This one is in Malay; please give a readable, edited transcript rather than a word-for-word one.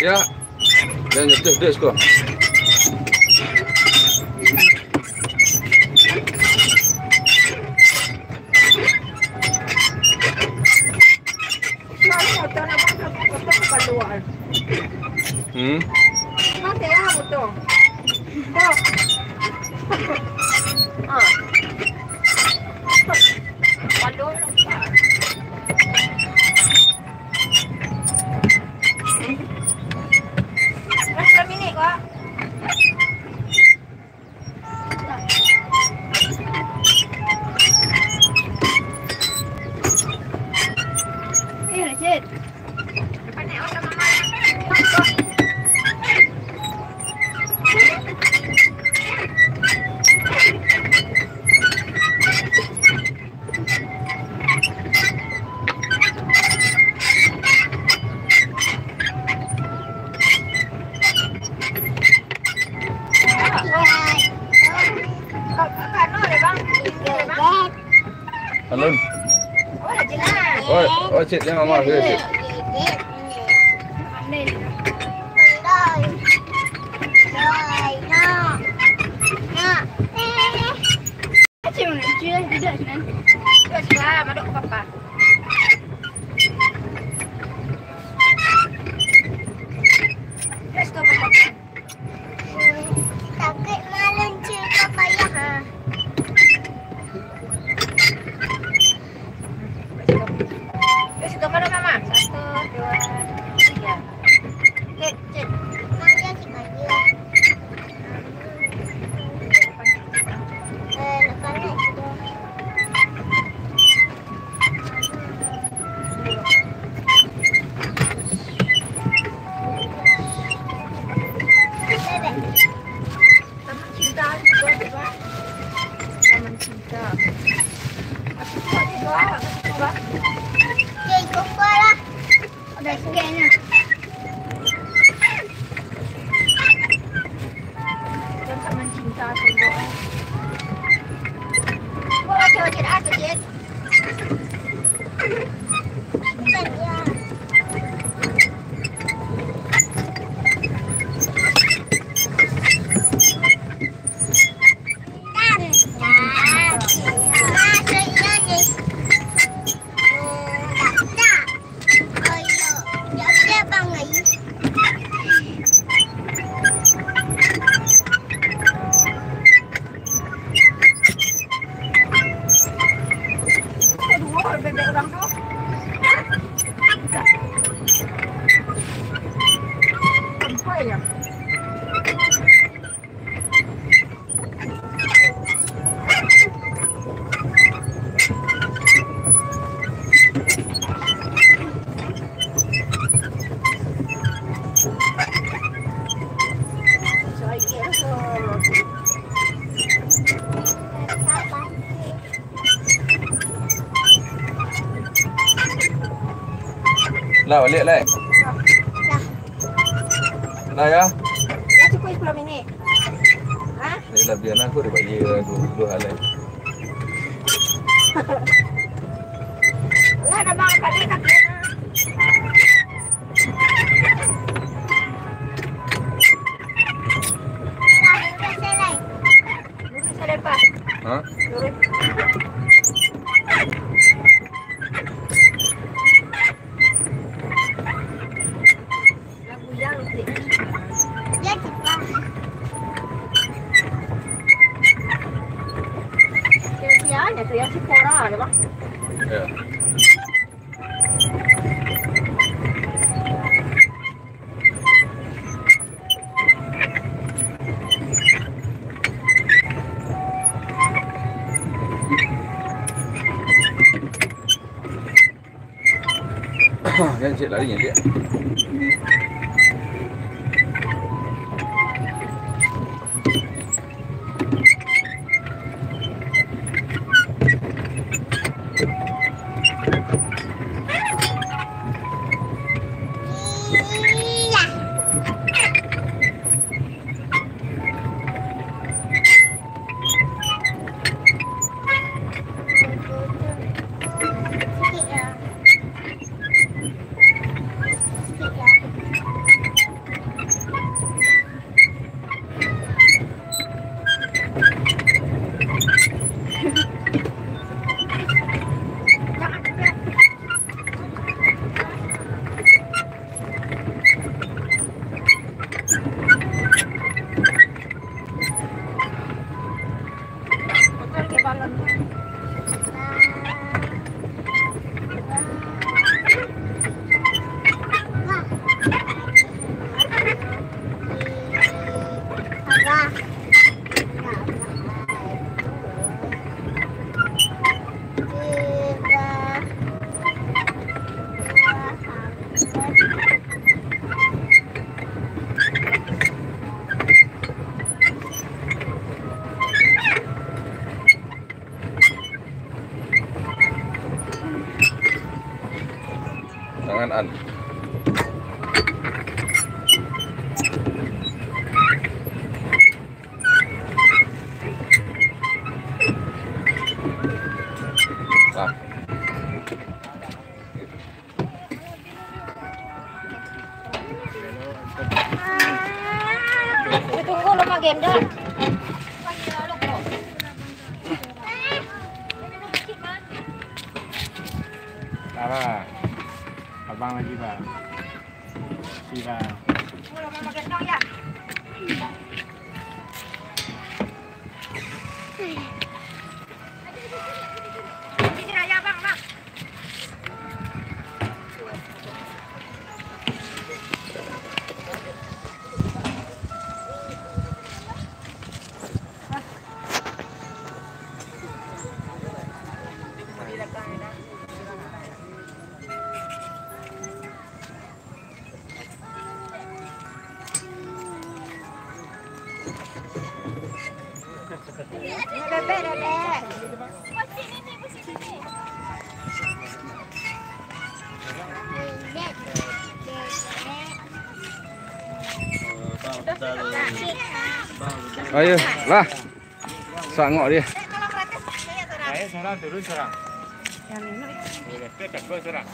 Ya. Dan jatuh skor. Mati ya betul. Palu. Berapa minit kak? Cik. Pandai orang mama. Alun. Oh, cik jangan marah cik. Cik mana? Cik duduk sini. Duduk sini, maduk papa. Let's go papa. Sakit malam cik papa ya. Let's go pada mama. 1, 2, 3. Cik. Manja cik manja. Lah balik lah. Dah ya. Ya cukup 10 minit. Ha? Yalah biar aku dia bagi aku dua hal lain. Lah dah bang tadi tak kena. Ha? Yang si Cora ada bang. Ya. Yang cik lari yang dia. Jangan an. Lah. Tunggu lama game dah. Lara, abang lagi bang. Si bang. Tunggu lama gendong ya. Ini raya bang. Bebek. Ayo, lah. Sangok dia. Saya seorang turun seorang. Yang ini. Boleh, kita berdua seorang.